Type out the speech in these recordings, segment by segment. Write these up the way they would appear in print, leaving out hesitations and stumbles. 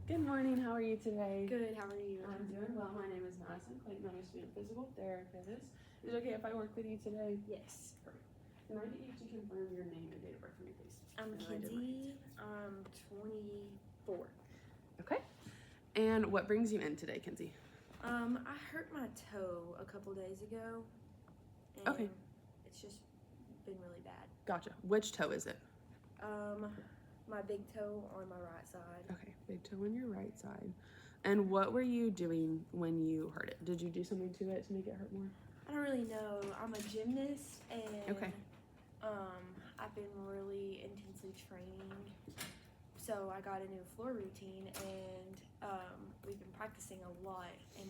Good morning. How are you today? Good. How are you? I'm doing well. My name is Madison Clayton. I'm a student physical therapist. Is it okay if I work with you today? Yes. Can I get you to confirm your name and date of birth for me, please? I'm Kinsey. 24. Okay. And what brings you in today, Kinsey? I hurt my toe a couple days ago. And Okay. It's just been really bad. Gotcha. Which toe is it? My big toe on my right side. Okay, big toe on your right side. And what were you doing when you hurt it? Did you do something to it to make it hurt more? I don't really know. I'm a gymnast and Okay. I've been really intensely training. So I got a new floor routine and we've been practicing a lot and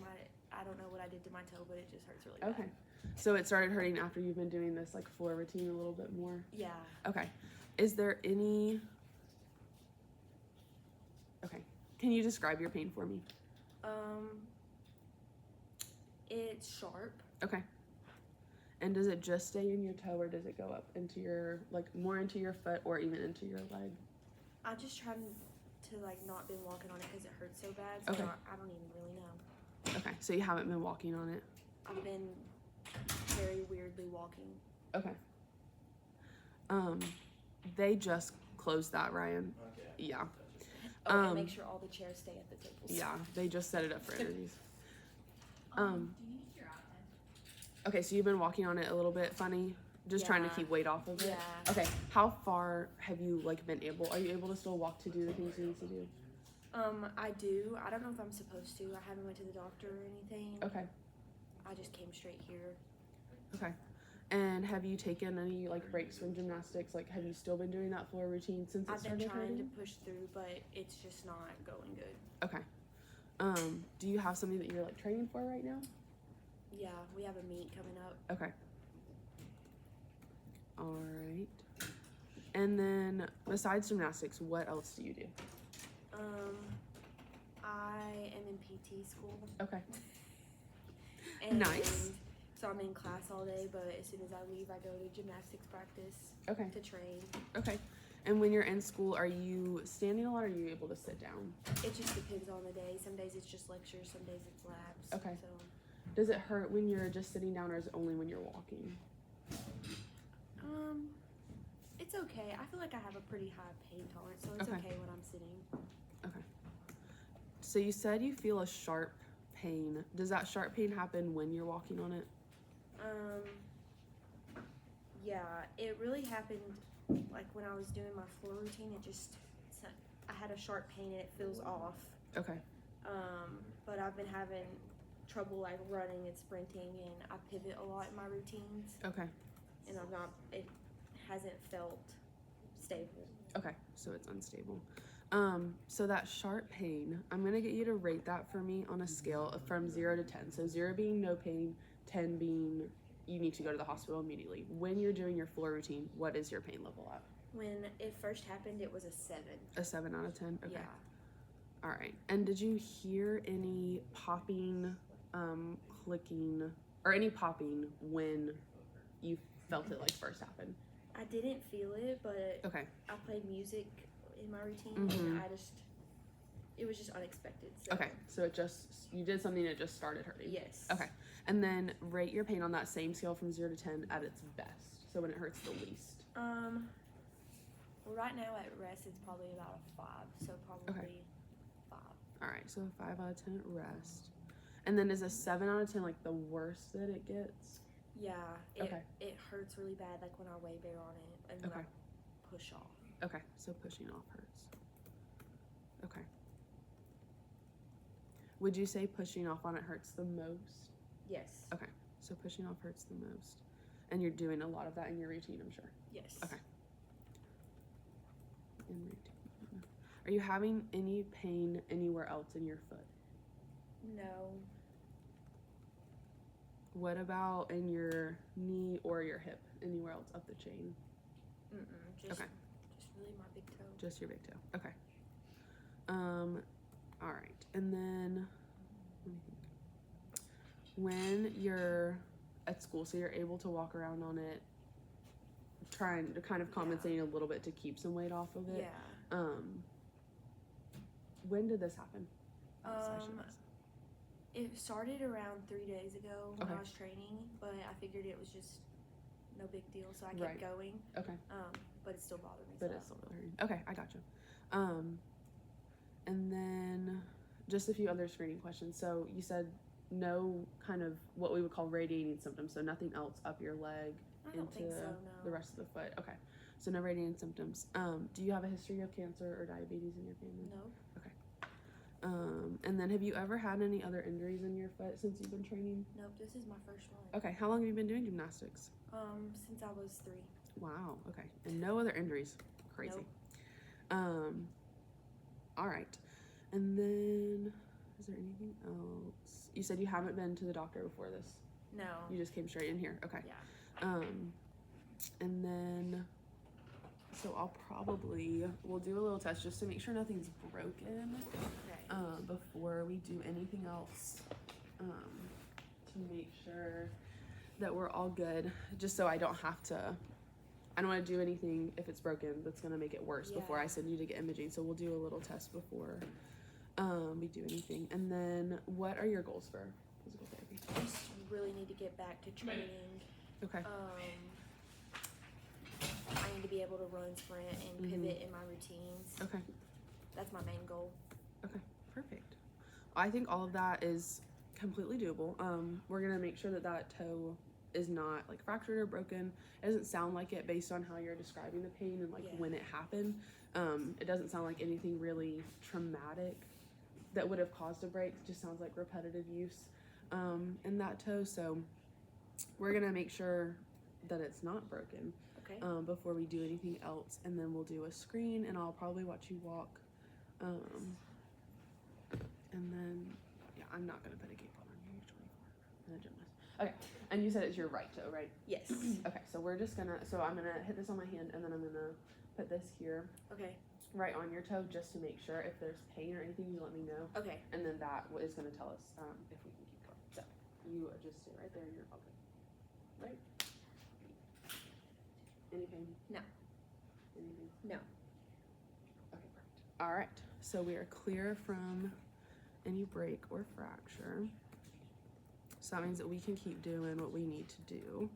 I don't know what I did to my toe, but it just hurts really bad. Okay. So it started hurting after you've been doing this like floor routine a little bit more? Yeah. Okay. Is there any... Okay. Can you describe your pain for me? It's sharp. Okay. And does it just stay in your toe or does it go up into your, like more into your foot or even into your leg? I just try to like not been walking on it because it hurts so bad. So Okay. I don't even really know. Okay. So you haven't been walking on it? I've been very weirdly walking. Okay. They just closed that, Ryan. Okay. Yeah. Oh, and make sure all the chairs stay at the tables. Yeah, they just set it up for interviews. Do you need your outfit? Okay, so you've been walking on it a little bit funny, just trying to Yeah. keep weight off of it. Yeah. Okay, how far have you like been able? Are you able to still walk to do the things you need to do? I do. I don't know if I'm supposed to. I haven't went to the doctor or anything. Okay. I just came straight here. Okay. And have you taken any like breaks from gymnastics? Like, have you still been doing that floor routine since it I've been started trying hurting? to push through, but it's just not going good. Okay. Do you have something that you're like training for right now? Yeah, we have a meet coming up. Okay. All right. And then besides gymnastics, what else do you do? I am in PT school. Okay. And Nice. So I'm in class all day, but as soon as I leave, I go to gymnastics practice Okay. to train. Okay. And when you're in school, are you standing a lot or are you able to sit down? It just depends on the day. Some days it's just lectures, some days it's labs. Okay. So, Does it hurt when you're just sitting down or is it only when you're walking? it's okay. I feel like I have a pretty high pain tolerance, so it's Okay. okay when I'm sitting. Okay. So you said you feel a sharp pain. Does that sharp pain happen when you're walking on it? Yeah, it really happened like when I was doing my floor routine. I had a sharp pain and it feels off. Okay. But I've been having trouble like running and sprinting, and I pivot a lot in my routines, Okay. and it hasn't felt stable. Okay. So it's unstable. So that sharp pain, I'm gonna get you to rate that for me on a scale of from 0 to 10. So 0 being no pain, 10 being you need to go to the hospital immediately. When you're doing your floor routine, what is your pain level at? When it first happened, it was a 7. A 7 out of 10? Okay. Yeah. All right. And did you hear any popping, clicking, or any popping when you felt it like first happen? I didn't feel it, but Okay. I played music in my routine, Mhm. and it was just unexpected. So. Okay. So you did something that just started hurting. Yes. Okay. And then rate your pain on that same scale from 0 to 10 at its best. So when it hurts the least. Well, right now at rest, it's probably about a 5, so probably 5. All right. So a 5 out of 10 at rest. And then is a 7 out of 10 like the worst that it gets? Yeah. Okay. It hurts really bad, like when I weigh bear on it and when Okay. I push off. Okay. So pushing off hurts. Okay. Would you say pushing off on it hurts the most? Yes. Okay. So pushing off hurts the most. And you're doing a lot of that in your routine, I'm sure. Yes. Okay. In routine. Are you having any pain anywhere else in your foot? No. What about in your knee or your hip? Anywhere else up the chain? Just Okay. Just really my big toe. Just your big toe. Okay. All right. And then let me think. When you're at school, so you're able to walk around on it, trying to kind of compensating a little bit to keep some weight off of it. Yeah. when did this happen? I should ask. It started around 3 days ago when Okay. I was training, but I figured it was just no big deal, so I kept Right. going. Okay. But it still bothered me. But so. it's still really hurting. Okay, I gotcha. And then just a few other screening questions. So you said no kind of what we would call radiating symptoms, so nothing else up your leg I don't think into so, no. the rest of the foot. Okay. So no radiating symptoms. Do you have a history of cancer or diabetes in your family? No. And then have you ever had any other injuries in your foot since you've been training? Nope, this is my first one. Okay. How long have you been doing gymnastics? Since I was 3. Wow. Okay. And no other injuries. Crazy. Nope. All right. And then is there anything else? You said you haven't been to the doctor before this. No. You just came straight in here. Okay. Yeah. And then so we'll do a little test just to make sure nothing's broken Okay. before we do anything else, to make sure that we're all good, just so I don't want to do anything if it's broken that's going to make it worse before I Yeah. send you to get imaging. So we'll do a little test before we do anything. And then what are your goals for physical therapy? I just really need to get back to training. Okay. I need to be able to run, sprint, and Mhm. pivot in my routines. Okay. That's my main goal. Okay, perfect. I think all of that is completely doable. We're gonna make sure that that toe is not like fractured or broken. It doesn't sound like it based on how you're describing the pain and like Yeah. when it happened. It doesn't sound like anything really traumatic that would have caused a break. It just sounds like repetitive use in that toe. So we're gonna make sure that it's not broken Okay. before we do anything else, and then we'll do a screen, and I'll probably watch you walk. And then, yeah, I'm not gonna put a cape on you. You're 24 in a gymnast. Okay, and you said it's your right toe, right? Yes. Okay, so I'm gonna hit this on my hand, and then I'm gonna put this here, Okay. right on your toe, just to make sure. If there's pain or anything, you let me know, Okay. and then that is gonna tell us if we can keep going. So you just stay right there, and you're all good. Right? Any pain? No. Anything? No. Okay, perfect. All right, so we are clear from any break or fracture. So that means that we can keep doing what we need to do.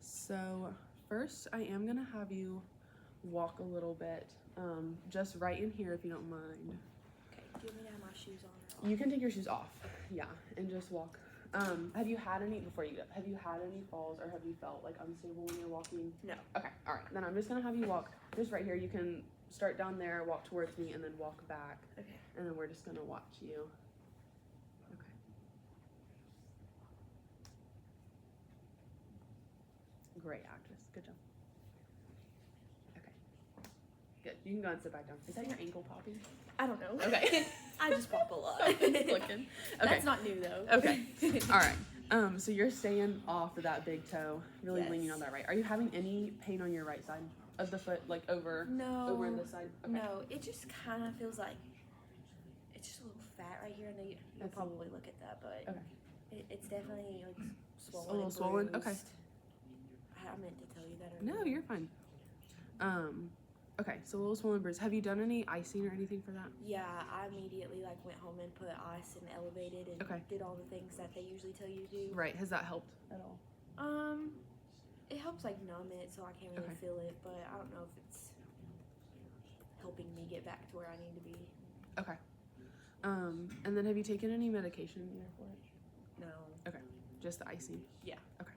So first I am gonna have you walk a little bit, just right in here if you don't mind. Okay. Do you want me to have my shoes on or off? You can take your shoes off, yeah, and just walk. Have you had any, before you get up, have you had any falls or have you felt like unstable when you're walking? No. Okay, all right, then I'm just gonna have you walk just right here. You can start down there, walk towards me, and then walk back, Okay. and then we're just gonna watch you. Okay. Great, actress, good job. Okay, good, you can go and sit back down. Is that your ankle popping? I don't know. Okay. I just pop a lot. Just looking. Okay. That's not new though. Okay. All right. So you're staying off of that big toe, really Yes. leaning on that right. Are you having any pain on your right side of the foot, like over No. on this side? Okay. No. It just kind of feels like it's just a little fat right here, and you'll That's a probably look at that, but Okay. it's definitely like swollen. A little and swollen? Okay. bruised. I meant to tell you that. No, earlier. you're fine. Okay, so a little swollen bruise. Have you done any icing or anything for that? Yeah, I immediately like went home and put ice and elevated and Okay. did all the things that they usually tell you to do. Right. Has that helped at all? It helps like numb it so I can't really Okay. feel it, but I don't know if it's helping me get back to where I need to be. Okay. And then have you taken any medication either for it? No. Just the icing? Yeah. Okay.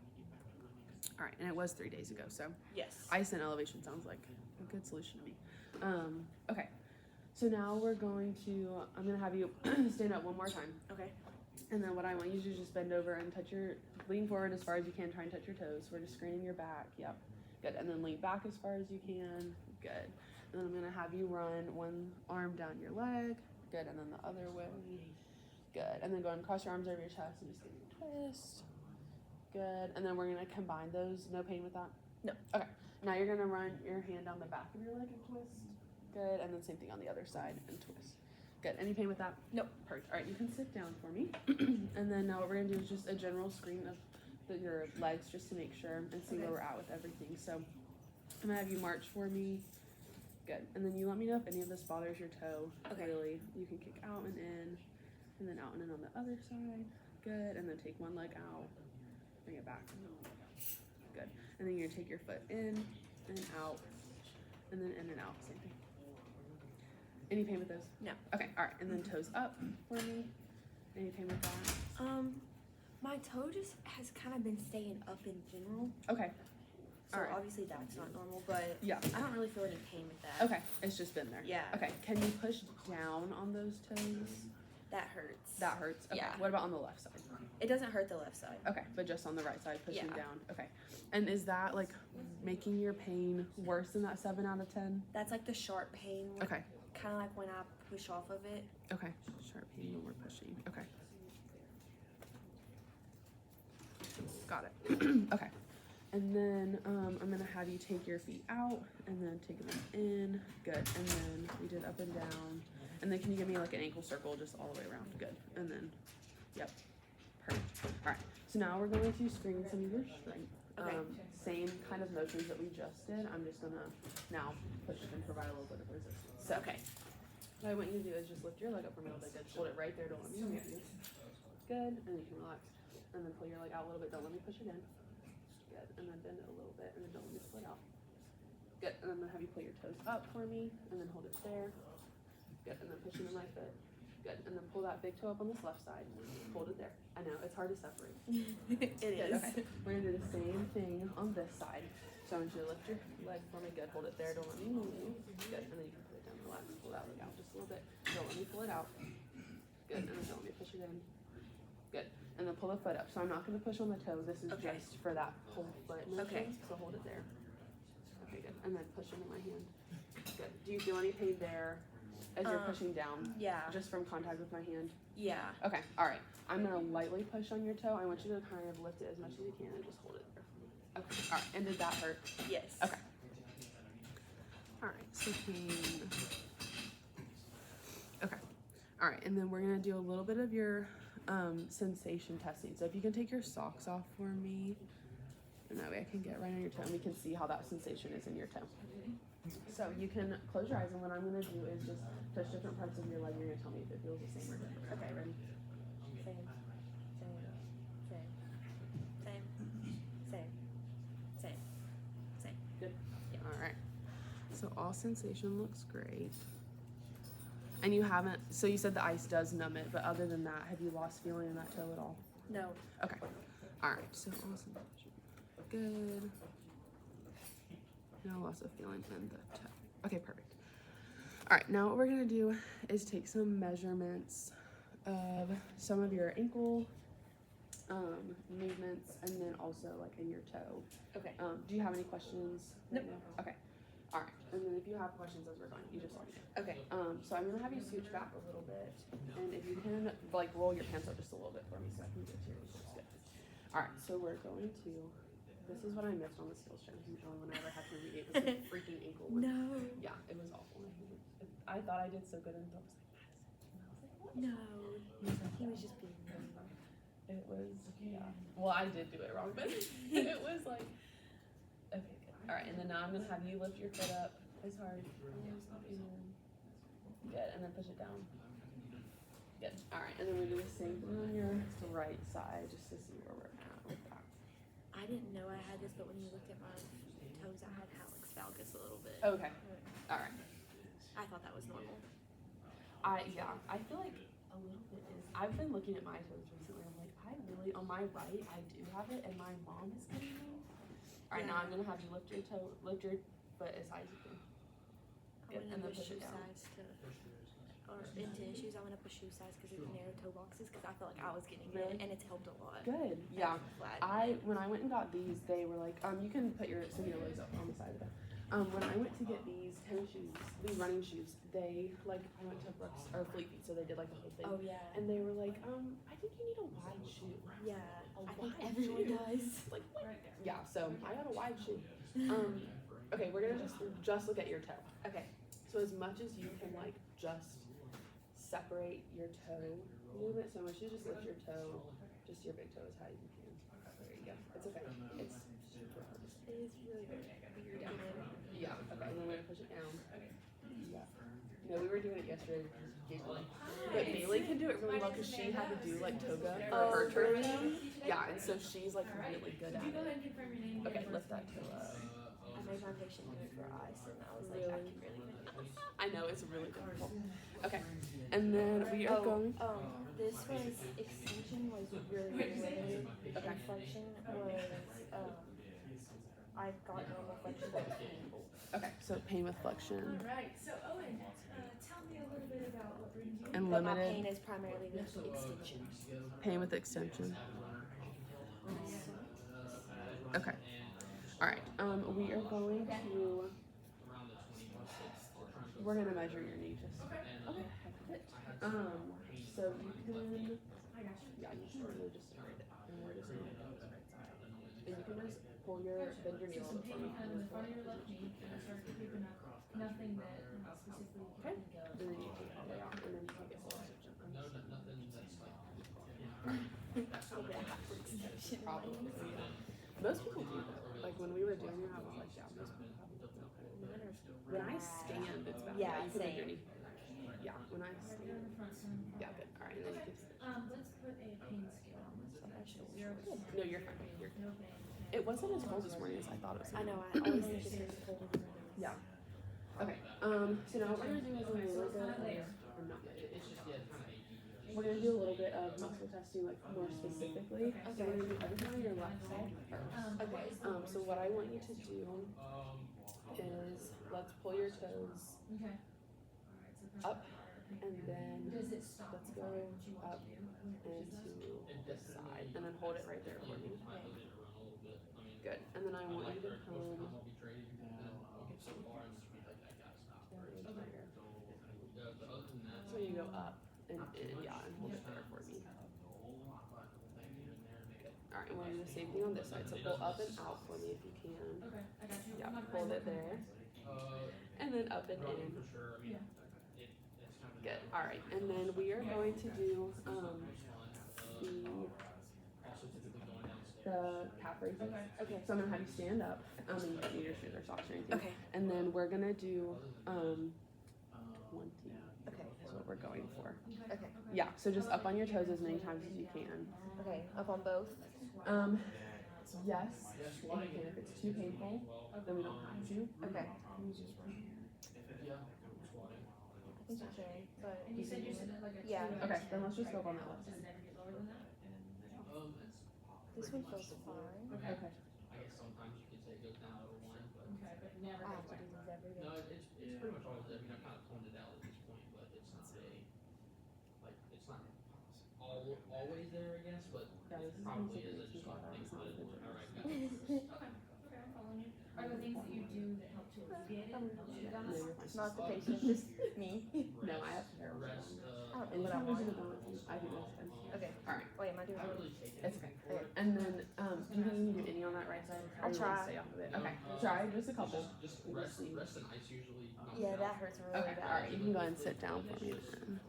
All right, and it was 3 days ago, so Yes. ice and elevation sounds like a good solution to me. Okay, so now I'm gonna have you stand up one more time. Okay. And then what I want you to do is just bend over and lean forward as far as you can, try and touch your toes. We're just screening your back, yep. Good, and then lean back as far as you can, good. And then I'm gonna have you run one arm down your leg, good, and then the other way, good. And then go and cross your arms over your chest and just give me a twist, good. And then we're gonna combine those, no pain with that? No. Okay, now you're gonna run your hand down the back of your leg and twist, good, and then same thing on the other side and twist. Good, any pain with that? Nope. Perfect, all right, you can sit down for me. And then now what we're gonna do is just a general screen of your legs just to make sure and see Okay. where we're at with everything. So I'm gonna have you march for me. Good. And then you let me know if any of this bothers your toe. Okay. Really. You can kick out and then out and in on the other side. Good. And then take one leg out. Bring it back. Good. And then you're gonna take your foot in and out, and then in and out. Same thing. Any pain with those? No. Okay. All right. And then toes up for me. Any pain with that? My toe just has kind of been staying up in general. Okay. So All right. obviously that's not normal, but Yeah. I don't really feel any pain with that. Okay. It's just been there. Yeah. Okay. Can you push down on those toes? That hurts. That hurts. Okay. Yeah. What about on the left side? It doesn't hurt the left side. Okay, but just on the right side, pushing Yeah. down. Okay. And is that like making your pain worse than that 7 out of 10? That's like the sharp pain. Okay. Kind of like when I push off of it. Okay. Sharp pain when we're pushing. Okay. Got it. Okay. And then I'm gonna have you take your feet out and then take them in. Good. And then we did up and down. And then can you give me like an ankle circle just all the way around? Good. And then, yep. Perfect. All right. So now we're going to screen some of your strength. Okay. Same kind of motions that we just did. I'm just gonna now push and provide a little bit of resistance. So, Okay. what I want you to do is just lift your leg up for me a little bit. Good. Hold it right there. Don't let me move you. Good. And then you can relax. And then pull your leg out a little bit. Don't let me push again. Good. And then bend it a little bit. And then don't let me pull it out. Good. And I'm gonna have you pull your toes up for me. And then hold it there. Good. And then push into my foot. Good. And then pull that big toe up on this left side. Hold it there. I know it's hard to separate. It Good. is. Okay. We're gonna do the same thing on this side. So I want you to lift your leg for me. Good. Hold it there. Don't let me move you. Good. And then you can put it down. Relax. Pull that leg out just a little bit. Don't let me pull it out. Good. And then don't let me push it in. Good. And then pull the foot up. So I'm not gonna push on the toe. This is Okay. just for that whole foot motion. Okay. So hold it there. Okay. Good. And then push into my hand. Good. Do you feel any pain there as you're pushing down? Yeah. Just from contact with my hand? Yeah. Okay, all right. I'm gonna lightly push on your toe. I want you to kind of lift it as much as you can and just hold it there. Okay, all right. And did that hurt? Yes. Okay. All right, so pain. Okay, all right. And then we're gonna do a little bit of your sensation testing. So if you can take your socks off for me, and that way I can get right on your toe and we can see how that sensation is in your toe. So you can close your eyes, and what I'm gonna do is just touch different parts of your leg. You're gonna tell me if it feels the same or different. Okay, ready? Same. Good. All right. So all sensation looks great. And you haven't, so you said the ice does numb it, but other than that, have you lost feeling in that toe at all? No. Okay. All right. So all sensation. Good. No loss of feeling in the toe. Okay, perfect. All right. Now what we're going to do is take some measurements of some of your ankle movements and then also like in your toe. Okay. Do you have any questions? Nope. Okay. All right. And then if you have questions as we're going, you just let me know. Okay. So I'm gonna have you scooch back a little bit, and if you can, like roll your pants up just a little bit for me so I can get to your ankles. Good. All right. So we're going to. This is what I missed on the skills challenge. Usually when I ever have to remediate was the freaking ankle one. No. Yeah, it was awful. I thought I did so good until I was like, No. He was just being mean. it was, yeah. Well, I did do it wrong, but it was like, okay, good. All right, and then now I'm gonna have you lift your foot up as hard. Good, and then push it down. Good. All right, and then we're gonna do the same thing on your right side just to see where we're at with that. I didn't know I had this, but when you looked at my toes, I had hallux valgus a little bit. Okay. All right. I thought that was normal. I feel like a little bit is. I've been looking at my toes recently. I'm like, I really on my right I do have it, and my mom is getting me. All right, now I'm gonna have you lift your foot as high as you can. Good, I'm and gonna then push push shoe it down. size or in tennis shoes. I'm gonna push shoe size because it's narrow toe boxes because I felt like I was getting Really? it and it's helped a lot. Good. Yeah. Flat. When I went and got these, they were like, you can put your some of your legs up on the side of it. When I went to get these tennis shoes, these running shoes, they I went to Brooks or Fleet Feet, so they did like the whole thing. Oh yeah. And they were like, I think you need a wide shoe. Yeah. A I think wide everyone shoe. does. Like what? Yeah. So I got a wide shoe. Okay, we're gonna just look at your toe. Okay. So as much as you can just separate your toe movement, so much you just lift your toe, just your big toe as high as you can. Very Yeah, it's okay. It's super hard. It is really weird. Yeah, okay, and then we're gonna push it down. Yeah. No, we were doing it yesterday because Gabriel. But Bailey can do it really well because she had to do like toga for her turn. Yeah, and so she's like really good at it. Okay, lift that toe up. I made my patient do it for ice, and I was like, I can really do this. I know it's really difficult. Okay, and then we are going. This was extension was really limited. Okay. Flexion was I got normal flexion, but it was painful. Okay, so pain with flexion Alright, so Owen, tell me a little bit about what brings you. and But my limited pain is primarily with extension. pain with extension. Okay. All right. We are going to. We're gonna measure your knee just. Okay. So you can. Yeah, you can really just separate it, and we're just gonna. And you can just pull your bend your knee a little bit for me. Kind of in the front of your left knee, and start to creeping up. Nothing that specifically Okay. can go. And then you take it all the way out, and then you can get some extension. Probably. Most people do that. Like when we were doing it, I was like, yeah, most people probably do. When I stand, it's bad. Yeah, you can bend same. your knee. Yeah, when I stand. Yeah, good. All right, and then you can. Let's put a pain scale on this one. Actually, 0 to 10. No, you're fine. You're. No pain. It wasn't as cold this morning as I thought it was. I know. I always think it's really cold. Yeah. Okay. So now what we're gonna do is a little bit of, or not, we're gonna do a little bit of muscle testing, like more specifically. So we're gonna do everything on your left side first. Okay. So what I want you to do is let's pull your toes Okay. up, and then Does it stop let's if go I what you want up to do? into the side, and then hold it right there for me. Good. And then I want you to come. So you go up and yeah, and hold it there for me. Good. All right, we're gonna do the same thing on this side. So pull up and out for me if you can. Okay, I got you. Yeah, hold it there, and then up and in. Yeah. Good. All right, and then we are going to do the calf raises. Okay. So I'm gonna have you stand up. You don't need your shoes or socks or anything. Okay. And then we're gonna do 1, 2. Okay. Is what we're going for. Okay. Yeah. So just up on your toes as many times as you can. Okay. Up on both. Yes, if you can. If it's too painful, then we don't have to. Okay. I think you said, but And you said you're sitting at like a Yeah. 2 Okay, out of then 10. let's just go up on that left Does side. it ever get lower than that? this one feels fine. Okay. Okay, but never I have goes to back. do these every day. No, it's pretty much always, I mean, I've kind of toned it out at this point, but it's not always there, I guess, but Yeah, this is probably something is, I that just you don't got think out. about it more. All right, Okay, I'm following you. Are there things that you do that help to alleviate it? Help you No, balance? you're fine. Not the patient, just me. No, I have hair. rest, I don't know what I Anytime we want. do the balance, I think that's good. Okay. All right. Wait, am I doing I it? really take it. It's okay. And then, do you think you can do any on that right side? Or I'll you wanna try. Stay off of it. Okay. Try just a couple. Just We'll rest, see. rest and ice usually. Yeah, that hurts really Okay. All bad. right. You can go ahead and sit down for me then.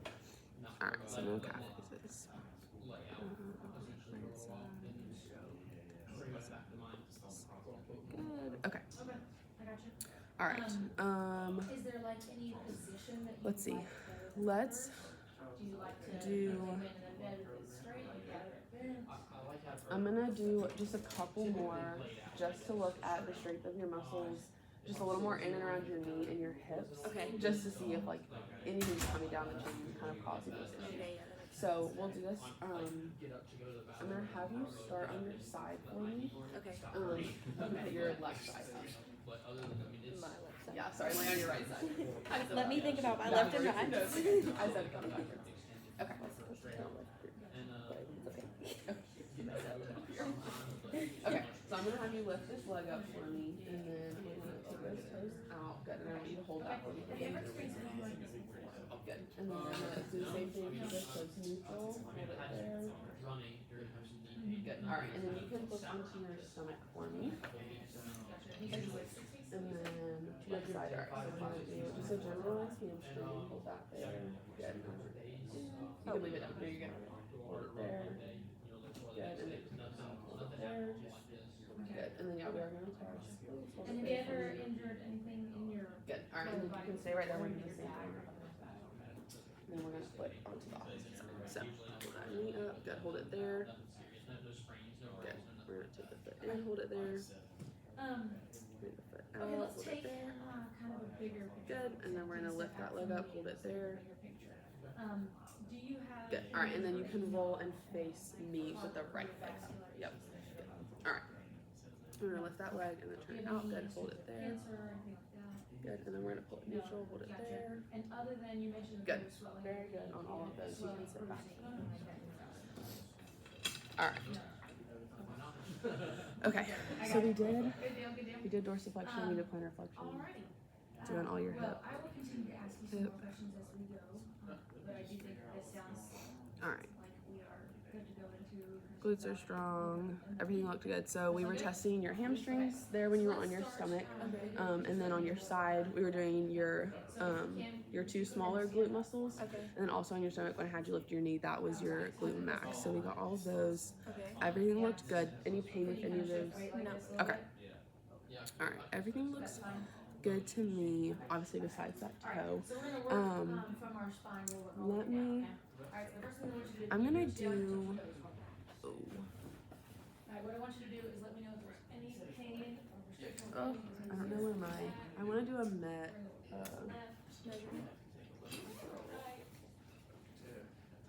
All right. So no calf raises. Lay out, essentially roll off and bring us back to mind. Good. Okay. Okay, I got you. All right. Is there like any position that you Let's see. like better than Let's others? Do you like to do- like bend in bed with it straight, like rather than bent? I like how. I'm gonna do just a couple more just to look at the strength of your muscles, just a little more in and around your knee and your hips. Okay. Just to see if like anything's coming down the chain and kind of causing those issues. Okay, yeah, that makes sense. So we'll do this. Get up to go to the I'm gonna have you start on your side for me. Okay. You can put your left side up. But other than, I mean, it's. My left side. Yeah, sorry, lay on your right side. I said Let me that. think about my left and right. No, I said it coming backwards. Okay. Okay, so I'm gonna have you lift this leg up for me, and then we're gonna take those toes out. Good, and I want you to hold that for me. Good, and then we're gonna do the same thing. Keep those toes neutral. Hold it there. Running, you're gonna have some knee pain. Good. All right, and then you can look onto your stomach for me, and then left side. All right, so we're gonna do just a generalized hamstring. Hold that there. Good. You can leave it up. There you go. Hold it there. Good, and then hold it there. or just? Good. And then yeah, we are gonna touch. Hold And it have you there for ever me. injured anything in your? Good. All right. And then you can stay right there. We're gonna do the same thing. And then we're gonna flip onto the opposite side. So pull that knee up. Good. Hold it there. Good. We're gonna take the foot in. Hold it there. Bring the foot out. Okay, let's Hold take it there. kind of a bigger picture. Good. And then we're gonna lift that leg up. Hold it there. Do you have? Good. All right. And then you can roll and face me with the right leg. Yep. Good. All right. We're gonna lift that leg and then turn it out. Good. Hold it there. Cancer or anything like that? Good. And then we're gonna pull it neutral. Hold it Gotcha. there. And other than you mentioned that Good. there was swelling. Very good on all of those. You can sit back. All All right. Okay. So we did Good deal. dorsiflexion. We did plantar flexion. Alrighty. Doing all your Well, hip. I will continue to ask you some more questions as we go, but I do think this sounds All right. like we are good to go into. Glutes are strong. Everything looked good. So we were testing your hamstrings there when you were on your stomach, and then on your side we were doing your two smaller glute muscles, Okay. and then also on your stomach when I had you lift your knee, that was your glute max. So we got all of those. Okay. Everything looked good. Any pain with any of those? No. Okay. All right. Everything looks good to me. Obviously, besides that toe. So we're gonna work from our spine. We'll work all the Let way down. me. Okay? Alright, so the first thing I want you to do. I'm gonna is down to do. toes. Oh. Alright, what I want you to do is let me know if there's any pain or restriction. Oh, I don't know where my. I want to do a met.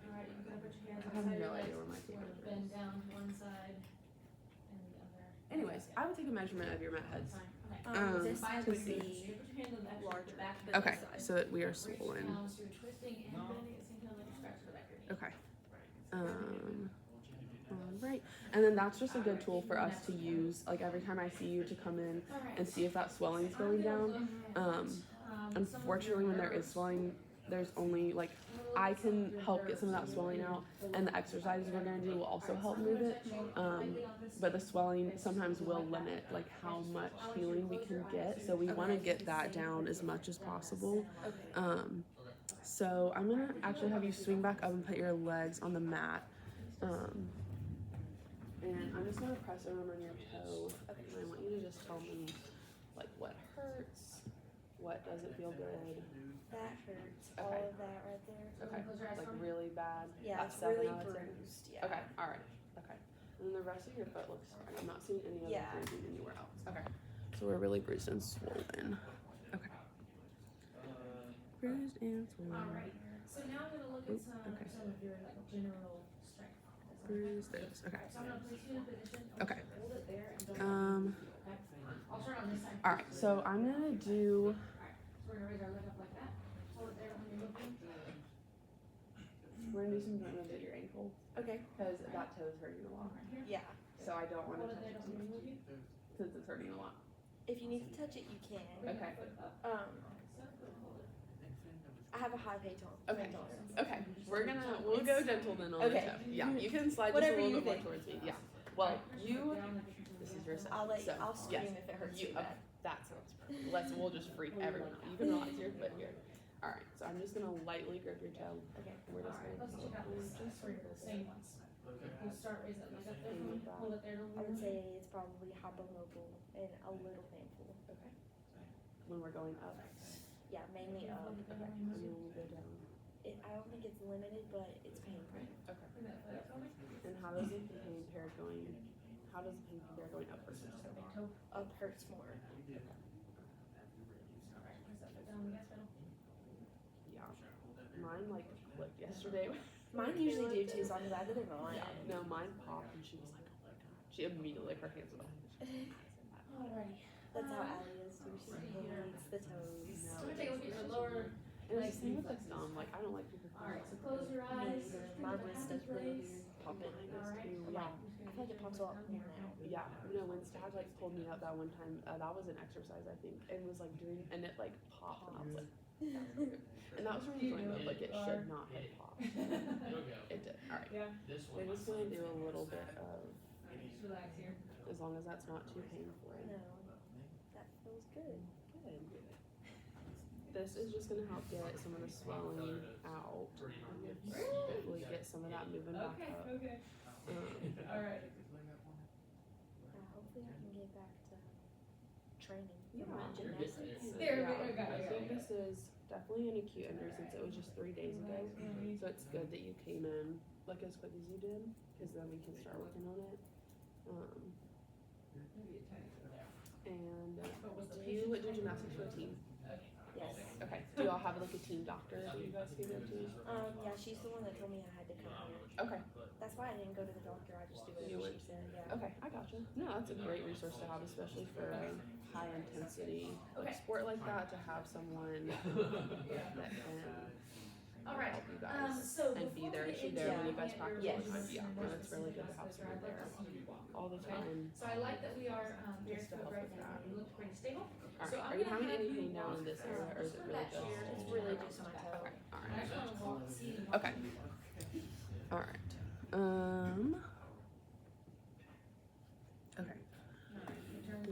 Alright, you're gonna put your hands I have outside no your idea legs. where my We're finger gonna is. bend down to one side and the other. Anyways, I would take a measurement of your met heads. Fine. This to would see. be So you put your hand on the actual larger back of the Okay, side. so that we are Reach swollen. down, so you're twisting and bending at the same time, like you're scratching the back of your knee. Okay. All right. And then that's just a good tool for us to use, like every time I see you, to come in and see if that swelling's going down. Unfortunately, when there is swelling, there's only like I can help get some of that swelling out, and the exercises we're gonna do will also help move it. But the swelling sometimes will limit like how much healing we can get, so we want to get that down as much as possible. So I'm gonna actually have you swing back up and put your legs on the mat. And I'm just gonna press over on your toe. Okay, and I want you to just tell me like what hurts, what doesn't feel good. That hurts. All Okay. of that right there. Okay, like really bad. Yeah, That's it's really 7 out of 10. bruised. Yeah. Okay, all right. Okay, and then the rest of your foot looks fine. I'm not seeing any other Yeah. bruising anywhere else. Okay, so we're really bruised and swollen. Okay, bruised and swollen. Alright, so now I'm gonna look at Okay. some of your like general strength. Bruised this. Okay. So I'm gonna place you in a position. I want Okay. you to hold it there and don't. Okay. I'll turn on this side. All right. So I'm gonna do. Alright, so we're gonna raise our leg up like that. Hold it there when you're looking. We're gonna do some joint moves at your ankle Okay. because that toe's hurting a lot. Right here. Yeah. So I don't want Hold to it there, touch don't it move it. since it's hurting a lot. If you need to touch it, you can. Okay. I have a high pain tolerance. Okay. Okay. We'll go gentle then on Okay. the toe. Yeah. You can slide just Whatever a little you bit more think. towards me. Yeah. Well, you. This is your side. I'll So, I'll scream yes. if it hurts You. too Okay. bad. That sounds perfect. We'll just freak everyone out. You can relax your foot here. All right. So I'm just gonna lightly grip your toe. Okay. We're just Alright, let's check out gonna. this sprinkle, same ones. We'll start raising it like up there, hold it there. I would say it's probably hypermobile and a little painful. Okay. When we're going up. Yeah, mainly up. Okay. And then we'll go down. I don't think it's limited, but it's painful. Okay. And how does the pain pair going? How does the pain pair going up versus down? Up hurts more. Yeah. Mine like clicked yesterday. Mine usually do too, so I'm glad that they're not. Yeah. No, mine popped and she was like, oh my god. She immediately her hands went up. Alrighty. That's how Allie is too. She hates the toes. So we're gonna take a look at your lower. And it's the same with the thumb. Like I don't like people. Alright, so close your Me eyes. neither. My wrist does really weird popping. Alright. Yeah. I feel like it pops a lot more now. Yeah. You know, when Stag like pulled me up that one time, that was an exercise I think, and was like doing, and it like popped, and I was like, that's weird. And that was from joint mode. Like it should not have popped. It did. All right. Yeah. We're just gonna do a little bit of, Just relax here. as long as that's not too painful. No, that feels good. Good. This is just gonna help get some of the swelling out. Hopefully get some of that moving back up. Okay. Um, Alright. back to training Yeah. for my gymnastics. There we go. I think this is definitely an acute injury since it was just 3 days ago. So it's good that you came in like as quick as you did, because then we can start working on it. And do you do gymnastics for a team? Yes. Okay. Do y'all have like a team doctor that you guys can go to? Yeah, she's the one that told me I had to come here. Okay. That's why I didn't go to the doctor. I just do You whatever went. she said. Yeah. Okay, I gotcha. No, that's a great resource to have, especially for a high intensity like sport like that. To have someone that can All right. help you guys So and be there. before we Is she get there when into you guys your practice Yes. all the time? Yeah, no, more it's really good to have specific someone there answer, I'd like to see you walk. all the time. So I like that we are very Just to help right with now. that. You look pretty stable. All So right. I'm Are you gonna having have any you pain now in this area, or is it really just? It's really just my toe. Okay. All I right. just want to walk, see you. Okay. All right. Okay.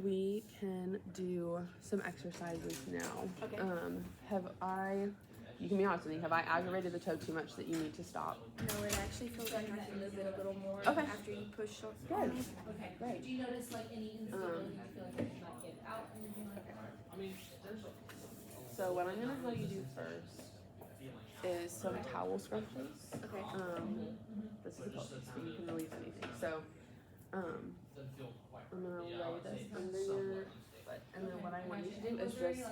We can do some exercises now. Okay. You can be honest with me, have I aggravated the toe too much that you need to stop? No, it actually feels like I can move it a little more Okay. after you push on Good. it. Okay. Great. Do you notice like any instability? Do you feel like you can like get out, anything like that? So what I'm gonna tell you do first is some towel scrunches. Okay. This is a close, so you can really use anything. So, I'm gonna lay this under your foot, and then what I want you to do is just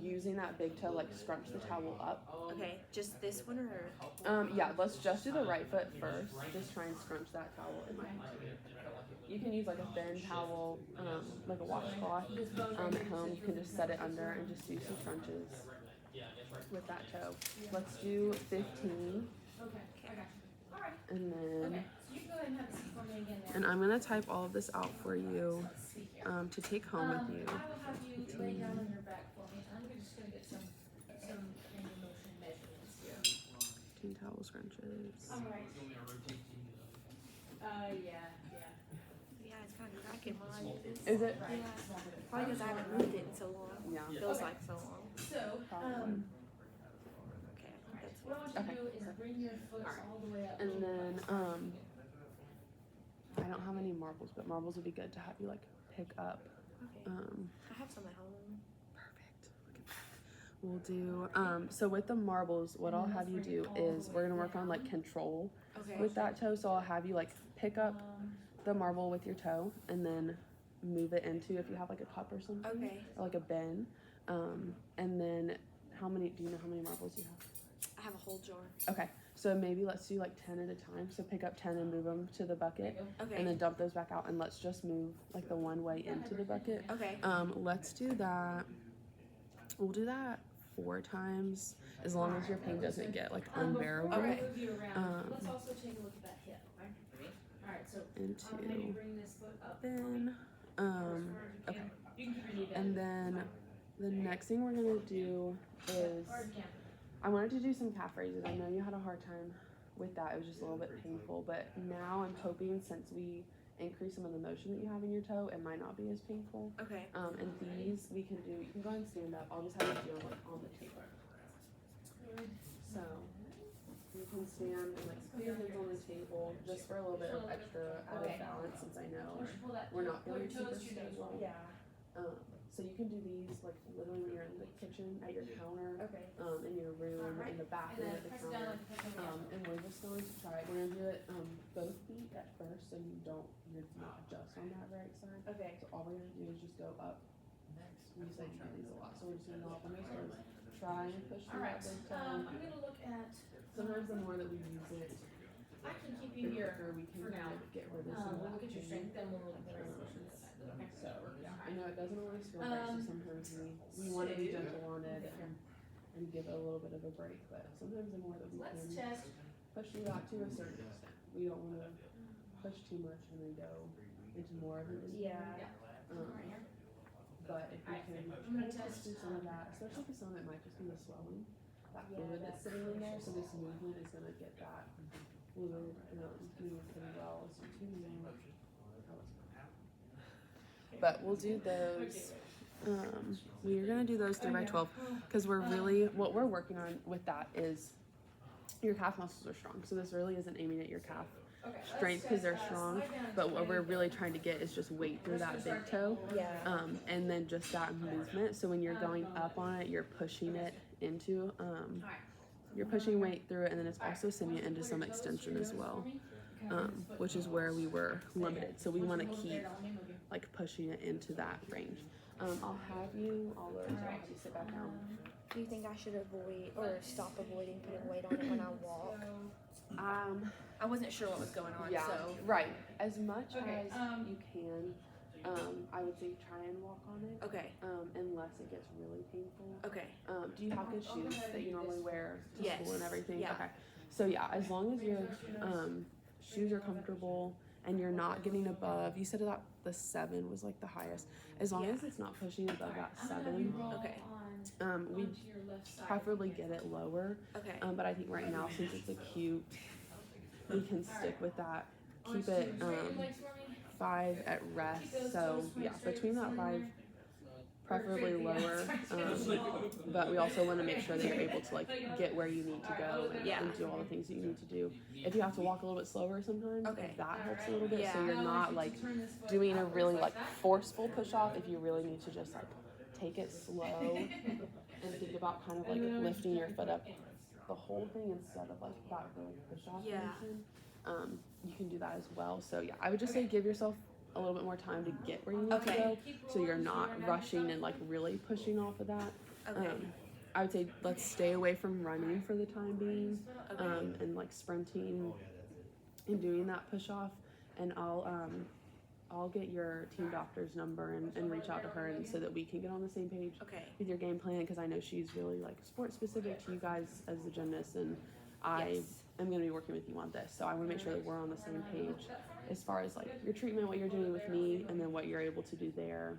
using that big toe, like scrunch the towel up. Okay. Just this one or? Yeah, let's just do the right foot first. Just try and scrunch that towel in my hand. You can use like a thin towel, like a washcloth at home. You can just set it under and just do some crunches with that toe. Let's do 15, Okay. I got you. All right. and then, Okay. So you can go ahead and have a seat for me again there. and I'm gonna type all of this out for you Let's see here. to take home with you. I will have you lay down on your back for me. I'm just gonna get some range of motion measurements here. 15 towel scrunches. All right. Yeah. Yeah, it's kind of cracking when I do this. Is it? Yeah. Probably because I haven't moved it in so long. Yeah. Feels Okay. like so long. So, Probably. Okay. I think that's what I want you Okay. to do is bring your foot all the way up. And then, I don't have any marbles, but marbles would be good to have you like pick up. okay. I have some at home. Perfect. Look at that. We'll do, so with the marbles, what I'll have you do is we're gonna work on like control Okay. with that toe. So I'll have you like pick up the marble with your toe and then move it into, if you have like a cup or something, Okay. or like a bin. And then do you know how many marbles you have? I have a whole jar. Okay, so maybe let's do like 10 at a time. So pick up 10 and move them to the bucket, Okay. and then dump those back out, and let's just move like the one way into the bucket. Okay. Let's do that. We'll do that 4 times, as long as your pain doesn't get like unbearable. Before Okay. we move you around, let's Um, also take a look at that hip. All right, so Into I'll have you bring this foot up. then, as far as you can. okay. You can keep your knee bent. And then the next thing we're gonna do is Or you can. I wanted to do some calf raises. I know you had a hard time with that. It was just a little bit painful, but now I'm hoping since we increase some of the motion that you have in your toe, it might not be as painful. Okay. And these we can do. You can go ahead and stand up. I'll just have you do them like on the table. So you can stand and like put your hands on the table just for a little bit of extra added balance, since I know Why don't you pull that, we're not pull feeling your toes super to your knees. stable. Yeah. So you can do these like literally when you're in the kitchen, at your counter, Okay. in your room, in the And bathroom, then at the press it down counter. like press it down. And we're just going to try. We're gonna do it both feet at first, so you're not just on that right side. Okay. So all we're gonna do is just go up. We said you do these a lot, so we're just gonna go up on those toes. Try and push All through right, that big toe. I'm gonna look at, Sometimes the more that we use it, I can keep the you here quicker we can for now. kind of get rid of some of We'll that look at your pain. strength, then we'll look at the rest of the okay? So I know it doesn't always feel right, so sometimes we want to be gentle on it and give it a little bit of a break, but sometimes the more that we Let's can test, push through that to a certain extent. We don't want to push too much and then go into more of an injury. Yeah. right here. But if we can I'm gonna push test, through some of that, especially for some, it might just be the swelling, that fluid that's sitting in there. So this movement is going to get that fluid moving pretty well. So 2 more. But we'll do those. We're gonna do those 3 by 12 because we're really what we're working on with that is your calf muscles are strong. So this really isn't aiming at your calf Okay. strength because they're strong. But what we're really trying to get is just weight through that big toe. Yeah. And then just that movement. So when you're going up on it, you're pushing it into, you're pushing weight through it, and then it's also sending it into some extension as well, which is where we were limited. So we want to keep like pushing it into that range. I'll have you all over, so I'll have you sit back down. Do you think I should avoid or stop avoiding putting weight on it when I walk? I wasn't sure what was going on, Yeah, so right. As much Okay, as you can, I would say try and walk on it. okay, Unless it gets really painful. okay, Do you have good shoes that you normally wear to Yes. school and everything? Yeah. Okay. So yeah, as long as your shoes are comfortable and you're not getting above, you said that the 7 was like the highest. As long Yeah. as it's not pushing above that 7, Okay. we preferably get it lower. okay, But I think right now, since it's acute, we can stick with that. Keep it 5 at rest. So yeah, between that 5, preferably lower. But we also want to make sure that you're able to like get where you need to go and do all the things that you need to do. If you have to walk a little bit slower sometimes, Okay. that helps a little bit. So Yeah. you're not like doing a really like forceful push off. If you really need to just like take it slow and think about kind of like lifting your foot up the whole thing instead of like that really push off Yeah. motion. You can do that as well. So yeah, I would just say give yourself a little bit more time to get where you need to go, so you're not rushing and like really pushing off of that. okay, I would say let's stay away from running for the time being, and like sprinting and doing that push off. And I'll get your team doctor's number and reach out to her, and so that we can get on the same page okay, with your game plan, because I know she's really like sport specific to you guys as the gymnast, and I Yes. am going to be working with you on this, so I want to make sure that we're on the same page as far as like your treatment, what you're doing with me, and then what you're able to do there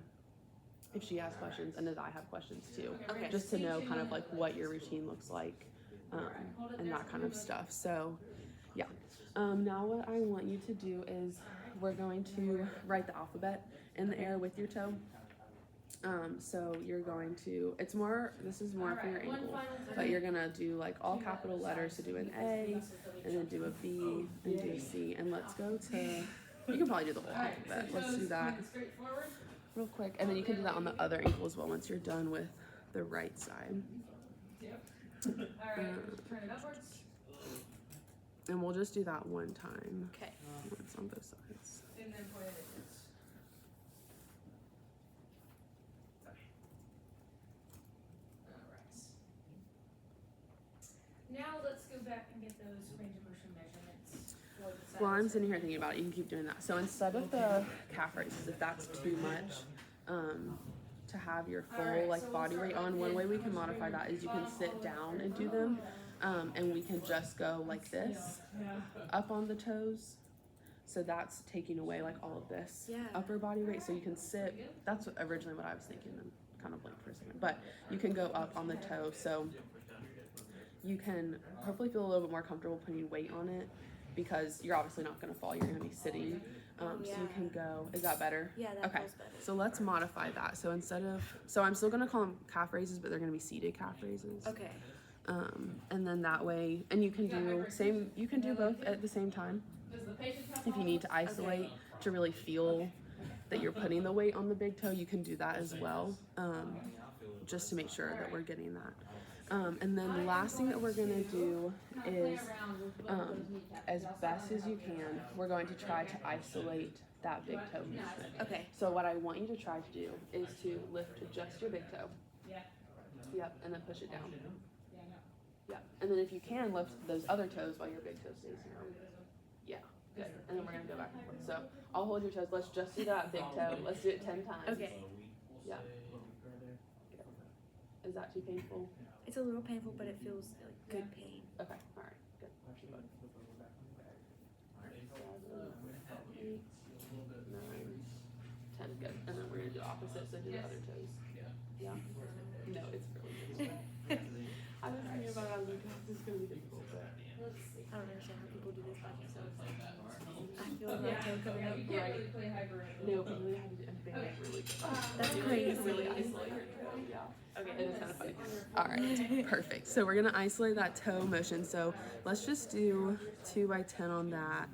if she has questions, and as I have questions too, Okay. just to know kind of like what your routine looks like, and that kind of stuff. So yeah, now what I want you to do is we're going to write the alphabet in the air with your toe. So you're going to, this is more for your ankle, but you're gonna do like all capital letters, to do an A, and then do a B, and do a C, and let's go to, you can probably do the whole alphabet, let's do that real quick, and then you can do that on the other ankle as well once you're done with the right side. Alright, turn it upwards. And we'll just do that one time, okay. once on both sides. And then point it inwards. Alright. Now let's go back and get those range of motion measurements for the sides. While I'm sitting here thinking about it, you can keep doing that. So instead of the calf raises, if that's too much, to have your full like body weight on, one way we can modify that is you can sit down and do them, and we can just go like this, up on the toes. So that's taking away like all of this Yeah. upper body weight. So you can sit, that's originally what I was thinking, and kind of blinked for a second, but you can go up on the toe. So you can hopefully feel a little bit more comfortable putting weight on it, because you're obviously not going to fall, you're going to be sitting. So you can go, is that better? Yeah, that Okay. feels better. So let's modify that. So instead of, so I'm still going to call them calf raises, but they're going to be seated calf raises. Okay, And then that way, and you can do both at the same time if you need to isolate to really feel that you're putting the weight on the big toe. You can do that as well, just to make sure that we're getting that. And then the last thing that we're gonna do is, as best as you can, we're going to try to isolate that big toe movement. okay, So what I want you to try to do is to lift just your big toe. Yep, and then push it down. Yep, and then if you can, lift those other toes while your big toe stays down. Yeah, good. And then we're gonna go back and forth. So I'll hold your toes. Let's just do that big toe. Let's do it 10 times. okay. Yeah. Is that too painful? It's a little painful, but it feels like good pain. Okay, all right, good. 7, 8, 9, 10, good. And then we're gonna do opposite, so do the other toes. Yeah? No, it's really good. I was thinking about it, I was like, oh, this is gonna be difficult, but. I don't understand how people do this by themselves. I feel like my toe coming up. Right. No, but we have to do a That's crazy. Really isolate your toe. Yeah. Okay, it is kind of funny. All right, perfect. So we're gonna isolate that toe motion. So let's just do 2 by 10 on that,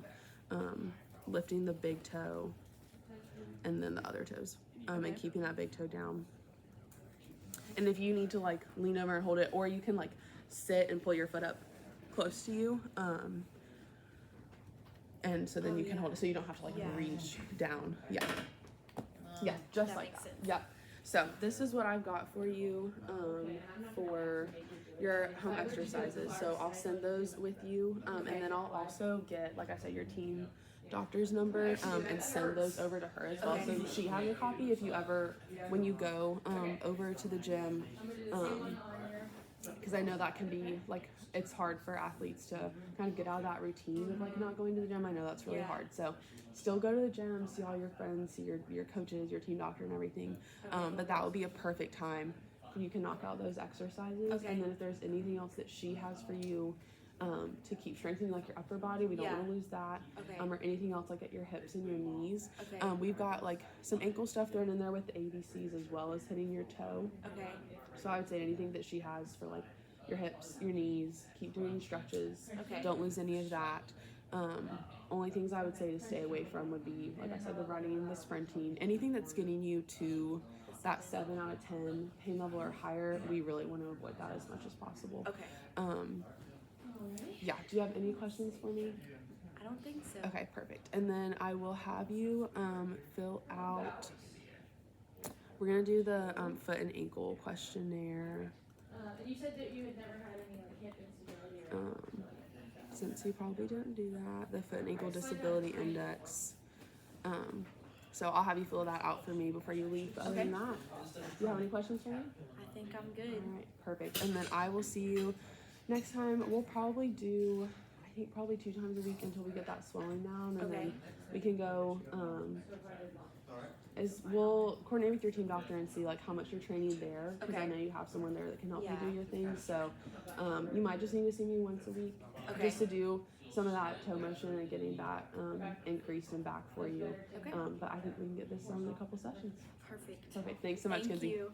lifting the big toe, and then the other toes, and keeping that big toe down. And if you need to like lean over and hold it, or you can like sit and pull your foot up close to you, and so then you can hold it, so you don't have to like reach down. Yeah. Yeah, just That like makes that. sense. Yep. So this is what I've got for you for your home exercises. So I'll send those with you, and then I'll also get, like I said, your team doctor's number, and send those over to her as well. So she has a copy if you ever, when you go over to the gym, because I know that can be like, it's hard for athletes to kind of get out of that routine of like not going to the gym. I know that's really hard. So still go to the gym, see all your friends, see your coaches, your team doctor and everything. But that would be a perfect time. You can knock out those exercises. And then if there's anything else that she has for you to keep strengthening, like your upper body, we don't want to lose that. Or anything else like at your hips and your knees. We've got like some ankle stuff thrown in there with the ABCs as well as hitting your toe. So I would say anything that she has for like your hips, your knees, keep doing stretches. Don't lose any of that. Only things I would say to stay away from would be, like I said, the running, the sprinting, anything that's getting you to that 7 out of 10 pain level or higher. We really want to avoid that as much as possible. Yeah, do you have any questions for me? I don't think so. Okay, perfect. And then I will have you fill out, we're going to do the foot and ankle questionnaire. You said that you had never had any like hip instability or Since you probably didn't do that, the foot and ankle disability index. So I'll have you fill that out for me before you leave. But other than that, do you have any questions for me? I think I'm good. All right, perfect. And then I will see you next time. We'll probably do, I think probably 2 times a week until we get that swelling down, and then we can go. We'll coordinate with your team doctor and see like how much you're training there, because I know you have someone there that can help you do your things. So you might just need to see me once a week just to do some of that toe motion and getting that increased and back for you. But I think we can get this done in a couple sessions. Perfect. Perfect. Thanks so much, Thank Kenzie. you.